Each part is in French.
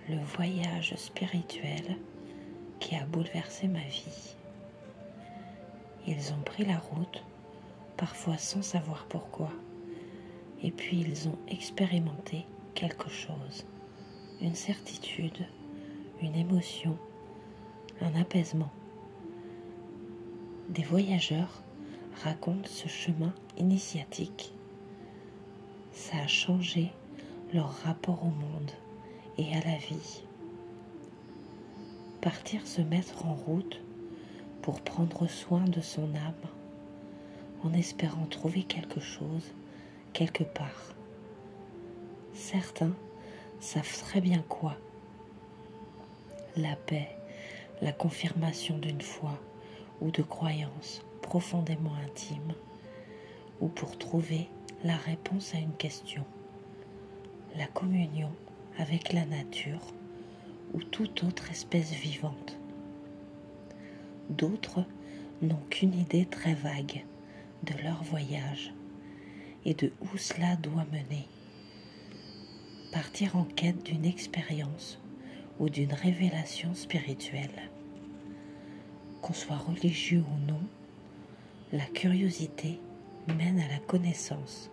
le voyage spirituel qui a bouleversé ma vie. Ils ont pris la route, parfois sans savoir pourquoi, et puis ils ont expérimenté quelque chose, une certitude, une émotion, un apaisement. Des voyageurs racontent ce chemin initiatique. Ça a changé leur rapport au monde et à la vie. Partir se mettre en route pour prendre soin de son âme en espérant trouver quelque chose quelque part. Certains savent très bien quoi. La paix, la confirmation d'une foi ou de croyances profondément intimes, ou pour trouver la réponse à une question, la communion avec la nature ou toute autre espèce vivante. D'autres n'ont qu'une idée très vague de leur voyage et de où cela doit mener. Partir en quête d'une expérience ou d'une révélation spirituelle. Qu'on soit religieux ou non, la curiosité mène à la connaissance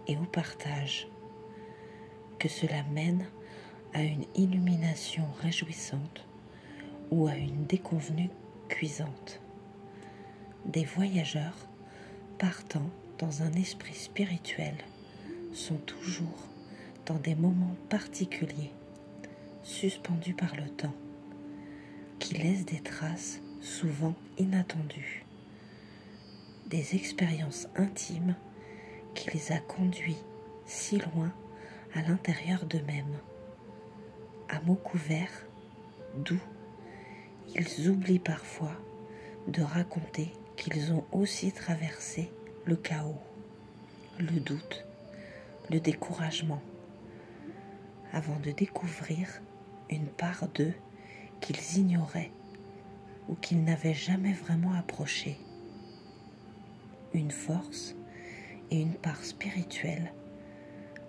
et au partage. Que cela mène à une illumination réjouissante ou à une déconvenue cuisante. Des voyageurs partant dans un esprit spirituel sont toujours dans des moments particuliers, suspendus par le temps, qui laissent des traces souvent inattendues, des expériences intimes qui les a conduits si loin à l'intérieur d'eux-mêmes. À mots couverts, doux, ils oublient parfois de raconter qu'ils ont aussi traversé le chaos, le doute, le découragement, avant de découvrir une part d'eux qu'ils ignoraient ou qu'ils n'avaient jamais vraiment approchée. Une force et une part spirituelle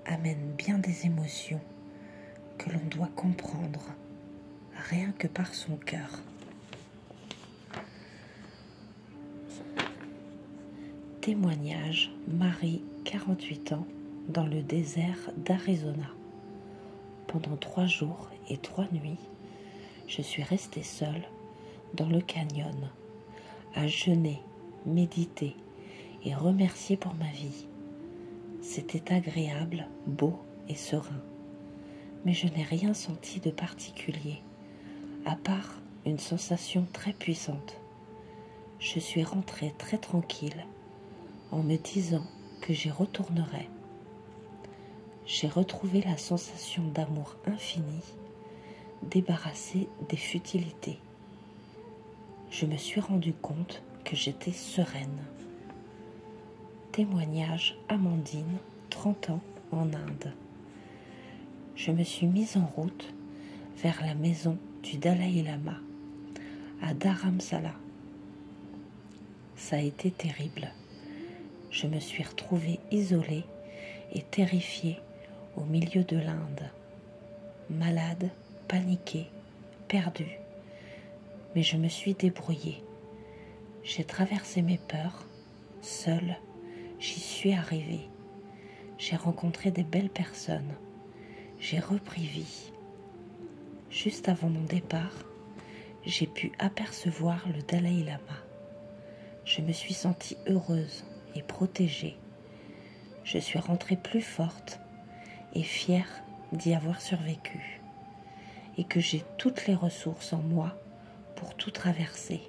amènent bien des émotions que l'on doit comprendre rien que par son cœur. Témoignage Marie, 48 ans, dans le désert d'Arizona. Pendant 3 jours et 3 nuits, je suis restée seule dans le canyon, à jeûner, méditer et remercier pour ma vie. C'était agréable, beau et serein, mais je n'ai rien senti de particulier, à part une sensation très puissante. Je suis rentrée très tranquille en me disant que j'y retournerai. J'ai retrouvé la sensation d'amour infini, débarrassée des futilités. Je me suis rendu compte que j'étais sereine. Témoignage Amandine, 30 ans, en Inde. Je me suis mise en route vers la maison du Dalai Lama, à Dharamsala. Ça a été terrible. Je me suis retrouvée isolée et terrifiée au milieu de l'Inde, malade, paniquée, perdue. Mais je me suis débrouillée. J'ai traversé mes peurs, seule, j'y suis arrivée. J'ai rencontré des belles personnes. J'ai repris vie. Juste avant mon départ, j'ai pu apercevoir le Dalai Lama. Je me suis sentie heureuse et protégée. Je suis rentrée plus forte et fière d'y avoir survécu, et que j'ai toutes les ressources en moi pour tout traverser.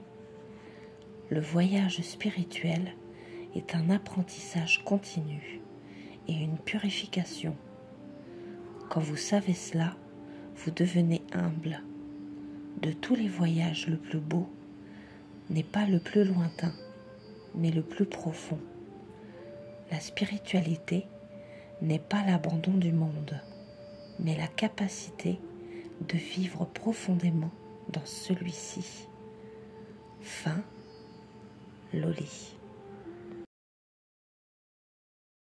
Le voyage spirituel est un apprentissage continu et une purification. Quand vous savez cela, vous devenez humble. De tous les voyages, le plus beau n'est pas le plus lointain, mais le plus profond. La spiritualité n'est pas l'abandon du monde, mais la capacité de vivre profondément dans celui-ci. Fin, Loli.